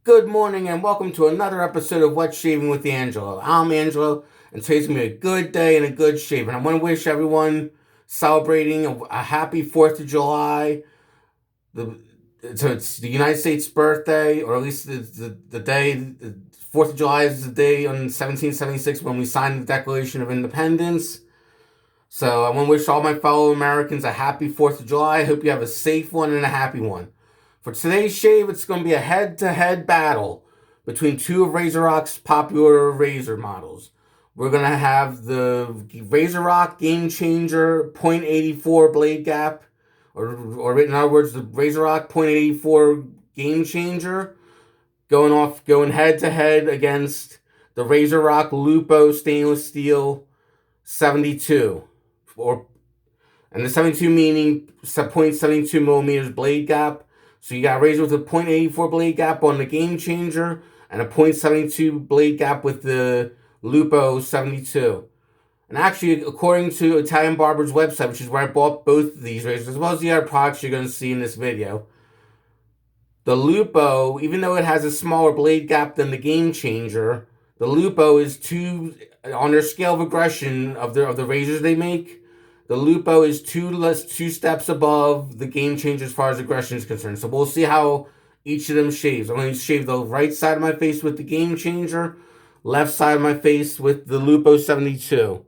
Good morning and welcome to another episode of What's Shaving with Angelo. I'm Angelo, and today's going to be a good day and a good shave. And I want to wish everyone celebrating a happy 4th of July. So it's the United States birthday, or at least the day, the 4th of July is the day on 1776 when we signed the Declaration of Independence. So I want to wish all my fellow Americans a happy 4th of July. I hope you have a safe one and a happy one. For today's shave, it's going to be a head-to-head battle between two of Razorock's popular razor models. We're going to have the Razorock Gamechanger .84 blade gap, or in other words, the Razorock .84 Gamechanger going head-to-head against the Razorock Lupo stainless steel 72, and the 72 meaning 0.72 millimeters blade gap. So you got a razor with a .84 blade gap on the Gamechanger and a .72 blade gap with the Lupo 72. And actually, according to Italian Barber's website, which is where I bought both of these razors, as well as the other products you're going to see in this video, the Lupo, even though it has a smaller blade gap than the Gamechanger, the Lupo is on their scale of aggression of the razors they make, the Lupo is two steps above the Gamechanger as far as aggression is concerned. So we'll see how each of them shaves. I'm going to shave the right side of my face with the Gamechanger, left side of my face with the Lupo 72.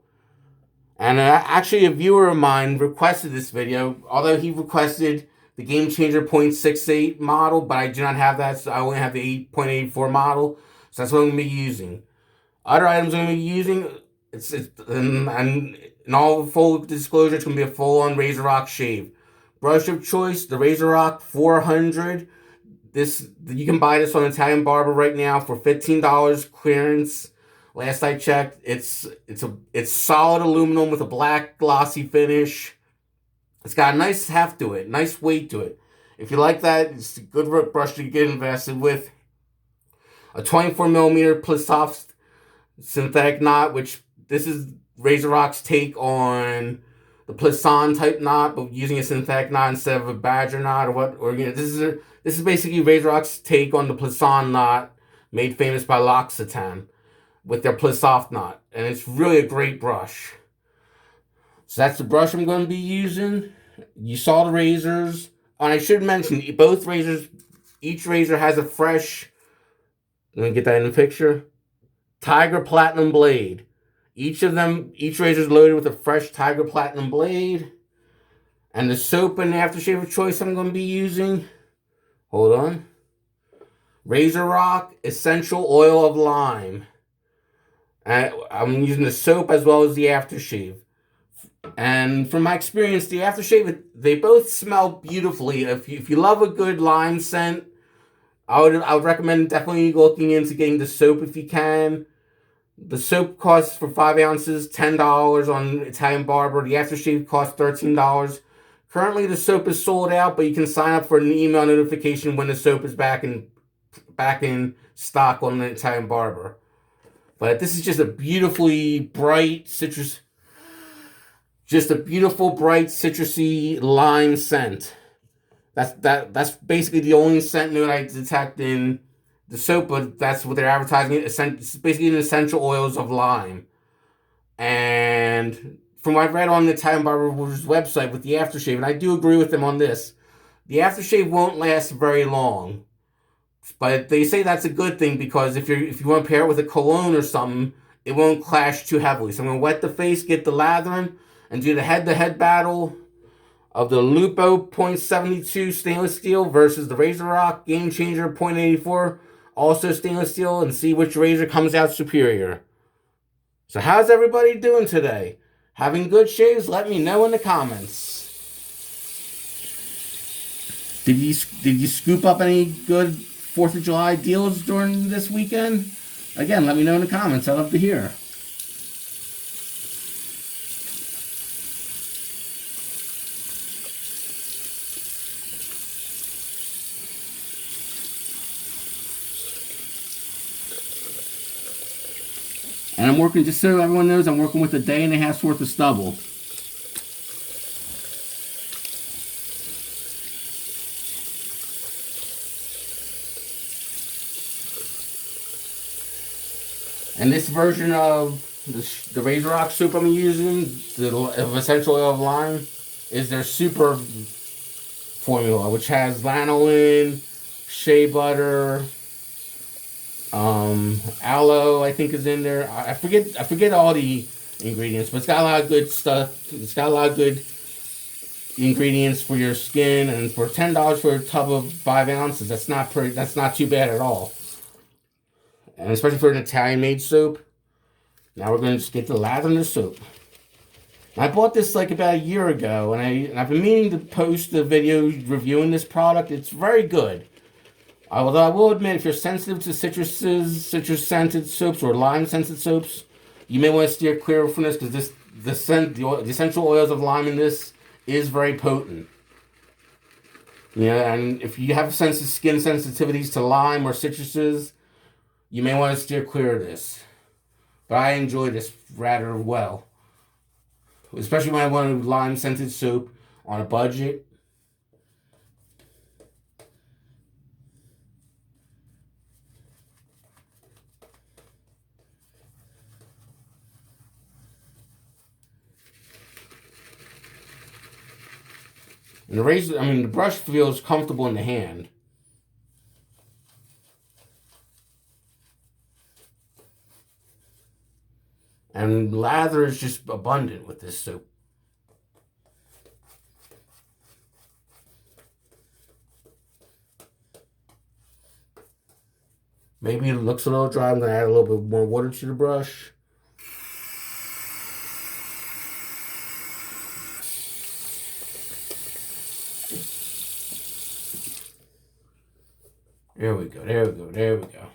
And actually, a viewer of mine requested this video, although he requested the Gamechanger .68 model, but I do not have that, so I only have the 8.84 model. So that's what I'm going to be using. Other items I'm going to be using, and in all full disclosure, it's going to be a full-on Razorock shave. Brush of choice, the Razorock 400. You can buy this on Italian Barber right now for $15 clearance. Last I checked, it's solid aluminum with a black glossy finish. It's got a nice heft to it, nice weight to it. If you like that, it's a good brush to get invested with. A 24 millimeter Plisoft synthetic knot, which this is Razorock's take on the Plisson type knot, but using a synthetic knot instead of a badger knot this is basically Razorock's take on the Plisson knot, made famous by L'Occitane, with their Plisoft knot, and it's really a great brush. So that's the brush I'm going to be using. You saw the razors, and I should mention both razors. Each razor has a fresh. Let me get that in the picture. Tiger Platinum blade. Each razor is loaded with a fresh Tiger Platinum blade. And the soap and aftershave of choice I'm going to be using, hold on, Razorock Essential Oil of Lime. And I'm using the soap as well as the aftershave. And from my experience, the aftershave, they both smell beautifully. If you love a good lime scent, I would recommend definitely looking into getting the soap if you can. The soap costs for 5 ounces $10 on Italian Barber. The aftershave costs $13. Currently, the soap is sold out, but you can sign up for an email notification when the soap is back in stock on the Italian Barber. But this is just a beautifully bright citrusy lime scent. That's basically the only scent note I detect in the soap, but that's what they're advertising. It's basically the essential oils of lime. And from what I read on the Italian Barber's website with the aftershave, and I do agree with them on this, the aftershave won't last very long. But they say that's a good thing because if you want to pair it with a cologne or something, it won't clash too heavily. So I'm going to wet the face, get the lathering, and do the head-to-head battle of the Lupo .72 stainless steel versus the Razorock Gamechanger .84 also stainless steel, and see which razor comes out superior. So how's everybody doing today? Having good shaves? Let me know in the comments. Did you scoop up any good 4th of July deals during this weekend? Again, let me know in the comments. I'd love to hear. And I'm working, just so everyone knows, I'm working with a day and a half's worth of stubble. And this version of the Razorock soup I'm using, the essential oil of lime, is their super formula, which has lanolin, shea butter, aloe, I think is in there. I forget all the ingredients, but it's got a lot of good stuff. It's got a lot of good ingredients for your skin, and for $10 for a tub of 5 ounces, that's not too bad at all. And especially for an Italian made soap. Now we're going to just get the lather soap. I bought this like about a year ago, and I've been meaning to post a video reviewing this product. It's very good. Although I will admit, if you're sensitive to citrus scented soaps or lime scented soaps, you may want to steer clear from this because the essential oils of lime in this is very potent. Yeah, and if you have skin sensitivities to lime or citruses, you may want to steer clear of this. But I enjoy this rather well, especially when I want a lime scented soap on a budget. And the brush feels comfortable in the hand. And lather is just abundant with this soap. Maybe it looks a little dry. I'm going to add a little bit more water to the brush. There we go, there we go, there we go.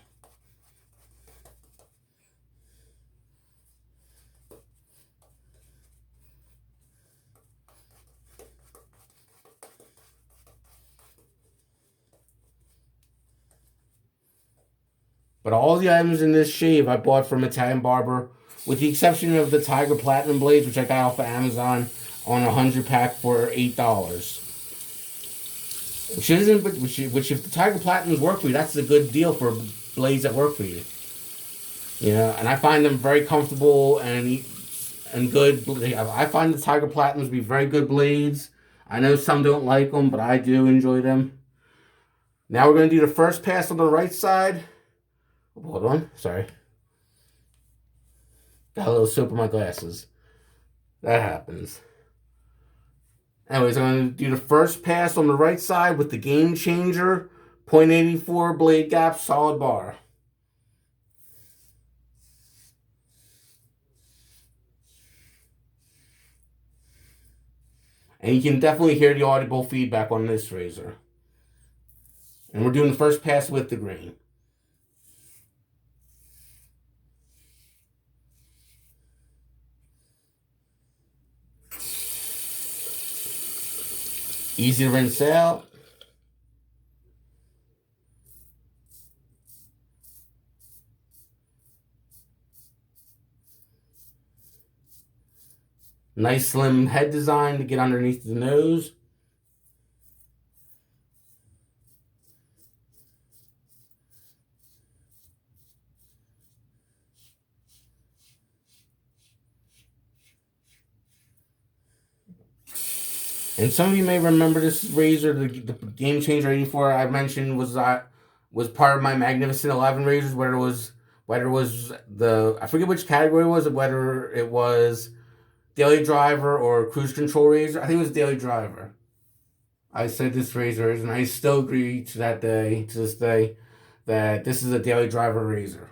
But all the items in this shave I bought from Italian Barber, with the exception of the Tiger Platinum blades, which I got off of Amazon on a 100 pack for $8. Which isn't, which if the Tiger Platinums work for you, that's a good deal for blades that work for you. Yeah, and I find them very comfortable and good. I find the Tiger Platinums to be very good blades. I know some don't like them, but I do enjoy them. Now we're going to do the first pass on the right side. Hold on, sorry. Got a little soap in my glasses. That happens. Anyways, I'm going to do the first pass on the right side with the Gamechanger 0.84 blade gap solid bar. And you can definitely hear the audible feedback on this razor. And we're doing the first pass with the grain. Easy to rinse out. Nice slim head design to get underneath the nose. And some of you may remember this razor, the Gamechanger 84 I mentioned was part of my Magnificent 11 razors, whether it was the, I forget which category it was, whether it was daily driver or cruise control razor. I think it was daily driver. I said this razor is, and I still agree to this day, that this is a daily driver razor.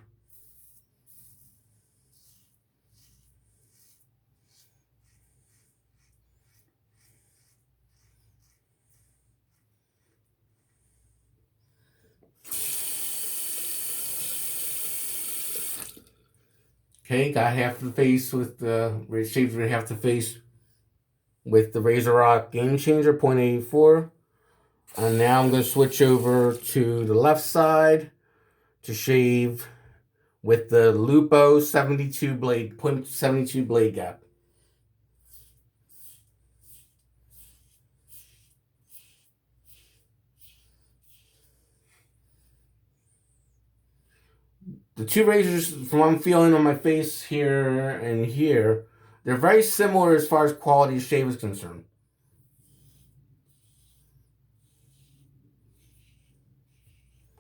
Okay, got half the face with the shaved half the face with the Razorock Gamechanger 0.84. And now I'm going to switch over to the left side to shave with the Lupo 72 blade, 0.72 blade gap. The two razors, from what I'm feeling on my face here and here, they're very similar as far as quality of shave is concerned.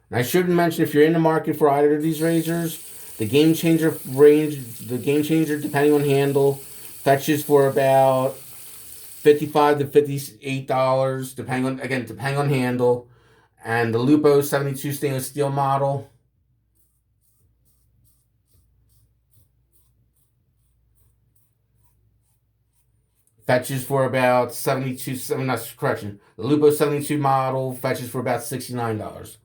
And I should mention, if you're in the market for either of these razors, the Gamechanger range, the Gamechanger, depending on handle, fetches for about $55 to $58, depending on handle. And the Lupo 72 stainless steel model fetches for about 72. Not correction. The Lupo 72 model fetches for about $69.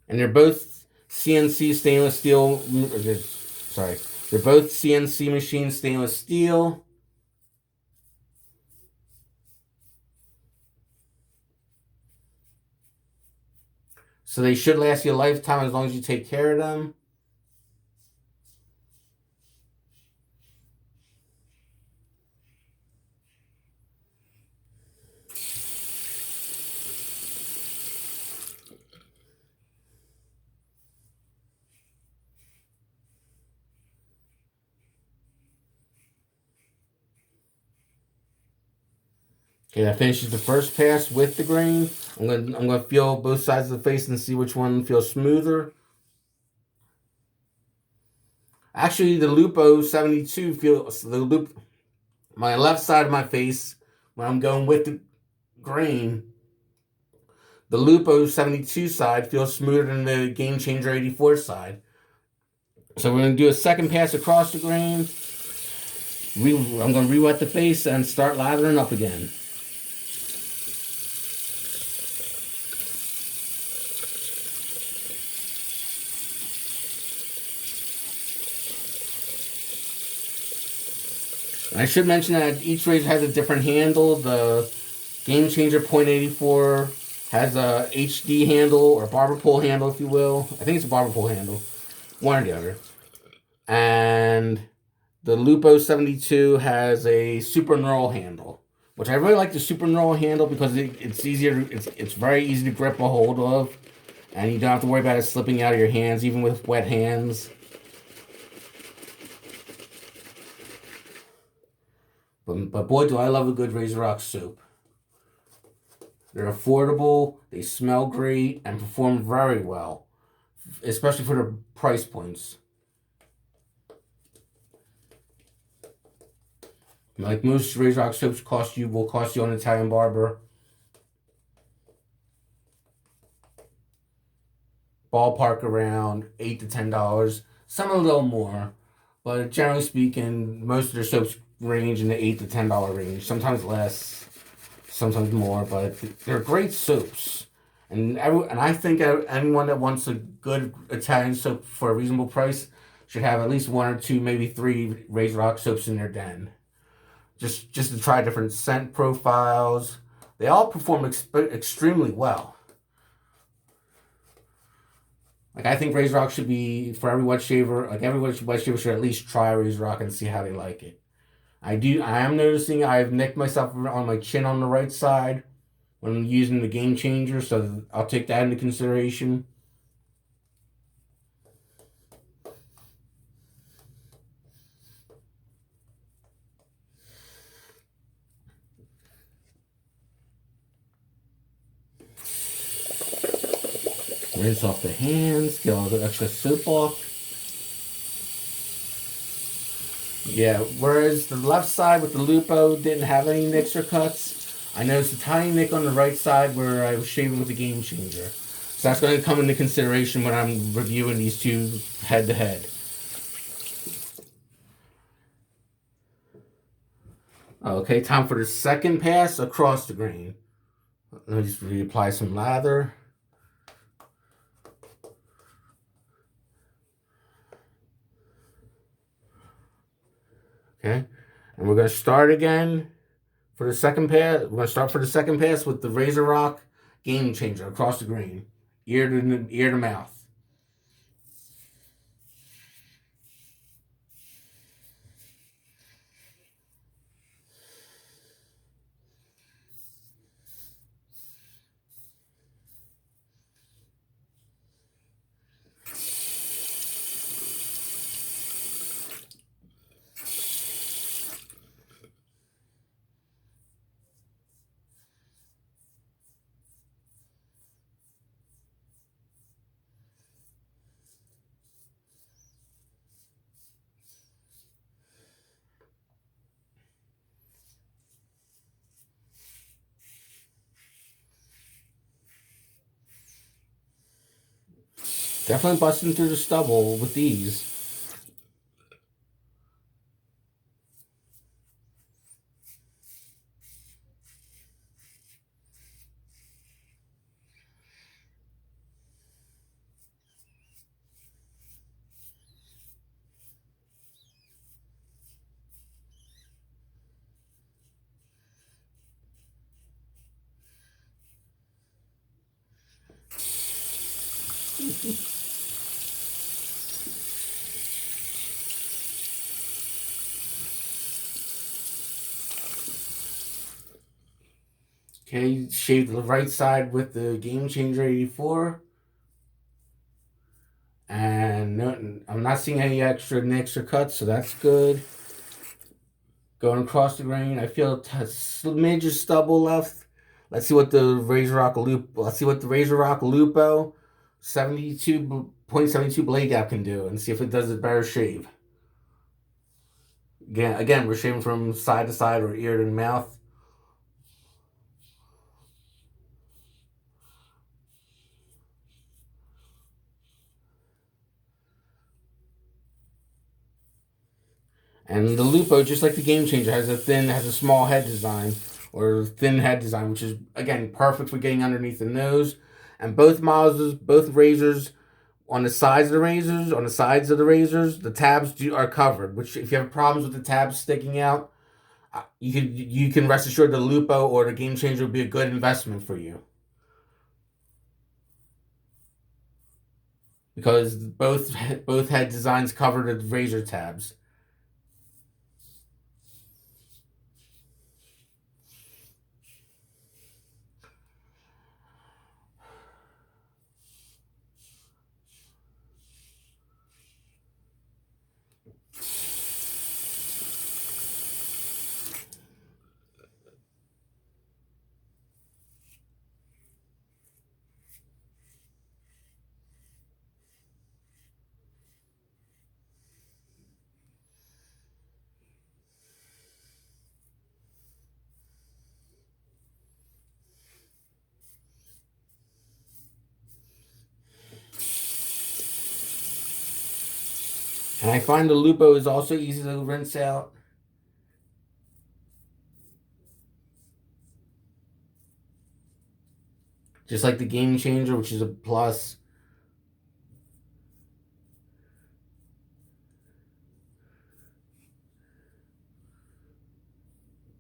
And they're both CNC stainless steel. Sorry, they're both CNC machine stainless steel. So they should last you a lifetime as long as you take care of them. Okay, that finishes the first pass with the grain. I'm gonna feel both sides of the face and see which one feels smoother. Actually, the Lupo 72 feels my left side of my face when I'm going with the grain. The Lupo 72 side feels smoother than the Gamechanger 84 side. So we're gonna do a second pass across the grain. I'm gonna re-wet the face and start lathering up again. I should mention that each razor has a different handle. The Gamechanger .84 has a HD handle or barber pole handle, if you will. I think it's a barber pole handle, one or the other. And the Lupo 72 has a super knurl handle, which I really like the super knurl handle because it's easier. It's very easy to grip a hold of, and you don't have to worry about it slipping out of your hands, even with wet hands. But boy, do I love a good Razorock soap. They're affordable, they smell great, and perform very well, especially for their price points. Like most Razorock soaps will cost you an Italian barber ballpark around $8 to $10. Some a little more, but generally speaking, most of their soaps range in the $8 to $10 range. Sometimes less, sometimes more, but they're great soaps. And I think anyone that wants a good Italian soap for a reasonable price should have at least one or two, maybe three Razorock soaps in their den. Just to try different scent profiles. They all perform extremely well. Like, I think Razorock should be for every wet shaver. Like, every wet shaver should at least try Razorock and see how they like it. I am noticing I've nicked myself on my chin on the right side when I'm using the Gamechanger, so I'll take that into consideration. Rinse off the hands, get all the extra soap off. Yeah, whereas the left side with the Lupo didn't have any nicks or cuts, I noticed a tiny nick on the right side where I was shaving with the Gamechanger. So that's going to come into consideration when I'm reviewing these two head to head. Okay, time for the second pass across the grain. Let me just reapply some lather. Okay, and we're going to start again for the second pass. We're going to start for the second pass with the Razorock Gamechanger across the grain, ear to mouth. Definitely busting through the stubble with ease. Okay, shave the right side with the Gamechanger 84. And no, I'm not seeing any extra cuts, so that's good. Going across the grain, I feel a smidge of stubble left. Let's see what the Razorock Lupo. Let's see what the Razorock Lupo 72.72 blade gap can do, and see if it does a better shave. Again, we're shaving from side to side or ear to mouth. And the Lupo, just like the Gamechanger, has a small head design or thin head design, which is again perfect for getting underneath the nose. And both razors, on the sides of the razors, the tabs are covered. Which, if you have problems with the tabs sticking out, you can rest assured the Lupo or the Gamechanger will be a good investment for you, because both head designs cover the razor tabs. And I find the Lupo is also easy to rinse out. Just like the Gamechanger, which is a plus.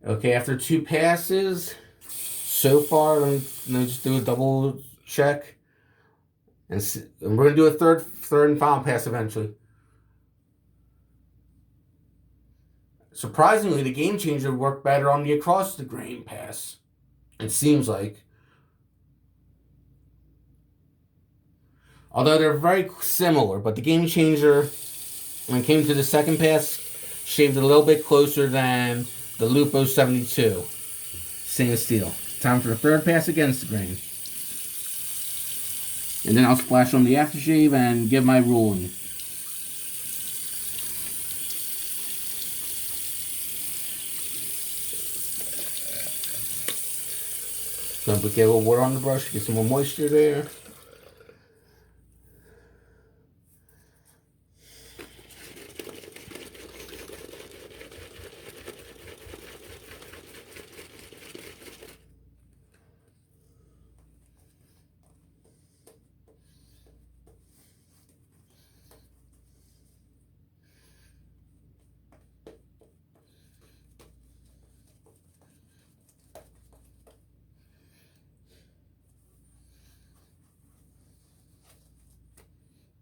Okay, after 2 passes, so far, let me just do a double check. And we're going to do a third and final pass eventually. Surprisingly, the Gamechanger worked better on the across the grain pass. It seems like. Although they're very similar, but the Gamechanger, when it came to the second pass, shaved a little bit closer than the Lupo 72. Stainless steel. Time for the third pass against the grain. And then I'll splash on the aftershave and give my ruling. So I'm going to get a little water on the brush, get some more moisture there.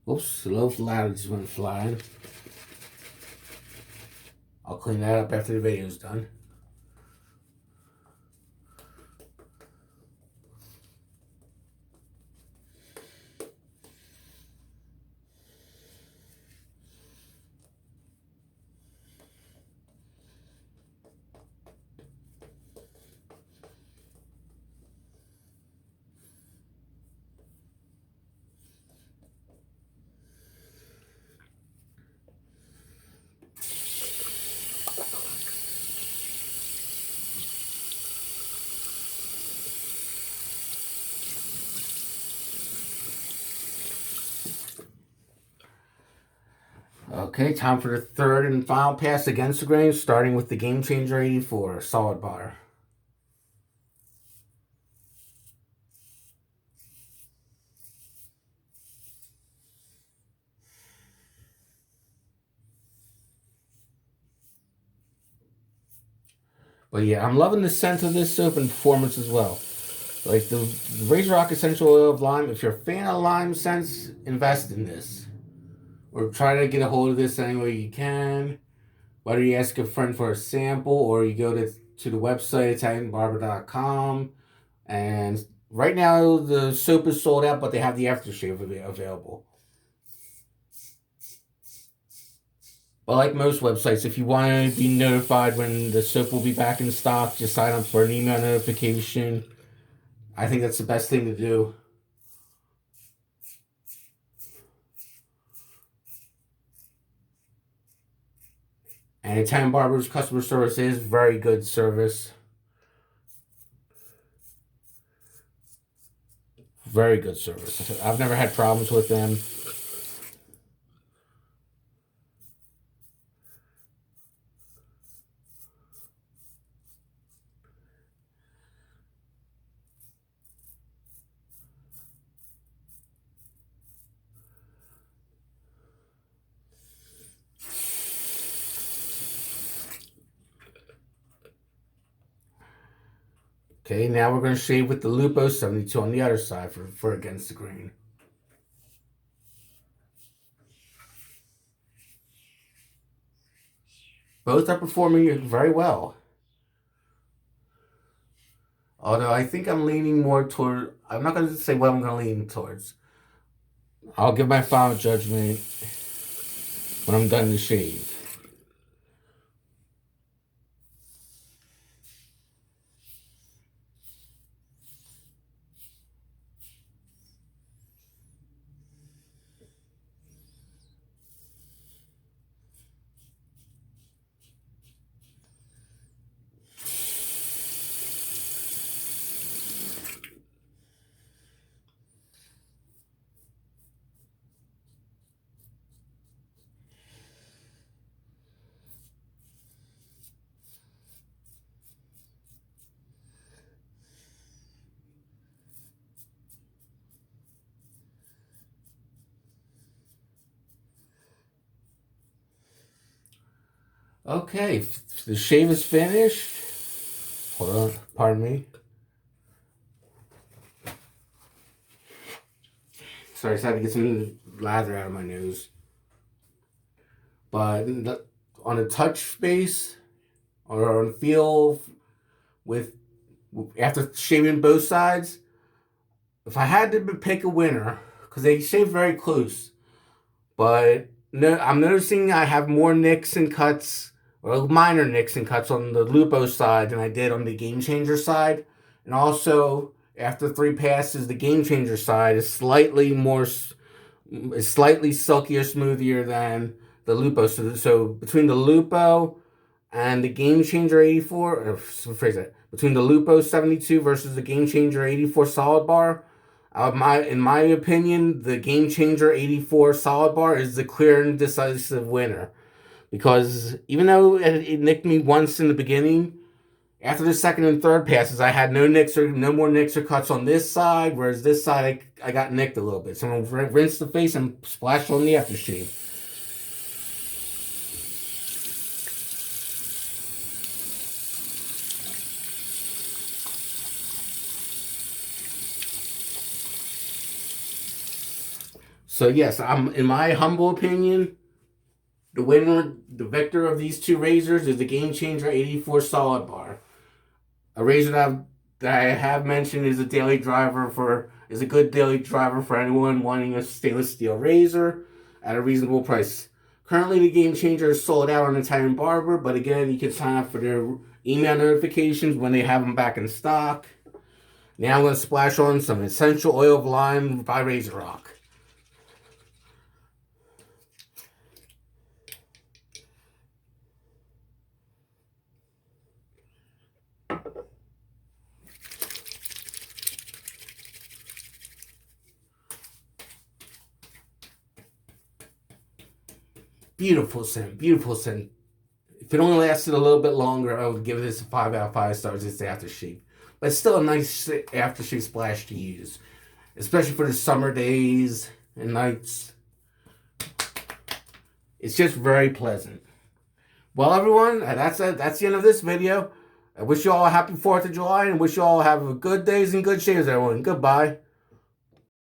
Oops, the loaf ladder just went flying. I'll clean that up after the video's done. Okay, time for the third and final pass against the grain, starting with the Gamechanger 84 solid bar. But yeah, I'm loving the scent of this soap and performance as well. Like the Razorock Essential Oil of Lime. If you're a fan of lime scents, invest in this. Or try to get a hold of this any way you can. Whether you ask a friend for a sample or you go to the website, ItalianBarber.com. And right now the soap is sold out, but they have the aftershave available. But like most websites, if you want to be notified when the soap will be back in stock, just sign up for an email notification. I think that's the best thing to do. And Italian Barber's customer service is very good service. Very good service. I've never had problems with them. Okay, now we're going to shave with the Lupo 72 on the other side for against the grain. Both are performing very well. Although I think I'm leaning more toward, I'm not going to say what I'm going to lean towards. I'll give my final judgment when I'm done the shave. Okay, the shave is finished. Hold on, pardon me. Sorry, I just had to get some lather out of my nose. But on a touch base or on feel with after shaving both sides, if I had to pick a winner, because they shave very close, but no, I'm noticing I have more nicks and cuts, or minor nicks and cuts on the Lupo side than I did on the Gamechanger side. And also, after 3 passes, the Gamechanger side is slightly silkier, smoother than the Lupo. So between the Lupo and the Gamechanger 84, or phrase it, between the Lupo 72 versus the Gamechanger 84 solid bar, in my opinion, the Gamechanger 84 solid bar is the clear and decisive winner. Because even though it nicked me once in the beginning, after the second and third passes, I had no more nicks or cuts on this side, whereas this side I got nicked a little bit. So I'm gonna rinse the face and splash on the aftershave. So yes, in my humble opinion, the victor of these two razors is the Gamechanger 84 solid bar. A razor that I have mentioned is a good daily driver for anyone wanting a stainless steel razor at a reasonable price. Currently, the Gamechanger is sold out on Italian Barber, but again, you can sign up for their email notifications when they have them back in stock. Now I'm going to splash on some Essential Oil of Lime by Razorock. Beautiful scent, beautiful scent. If it only lasted a little bit longer, I would give this a 5 out of 5 stars. It's aftershave. But it's still a nice aftershave splash to use, especially for the summer days and nights. It's just very pleasant. Well, everyone, that's it. That's the end of this video. I wish you all a happy 4th of July and wish you all have good days and good shaves, everyone. Goodbye.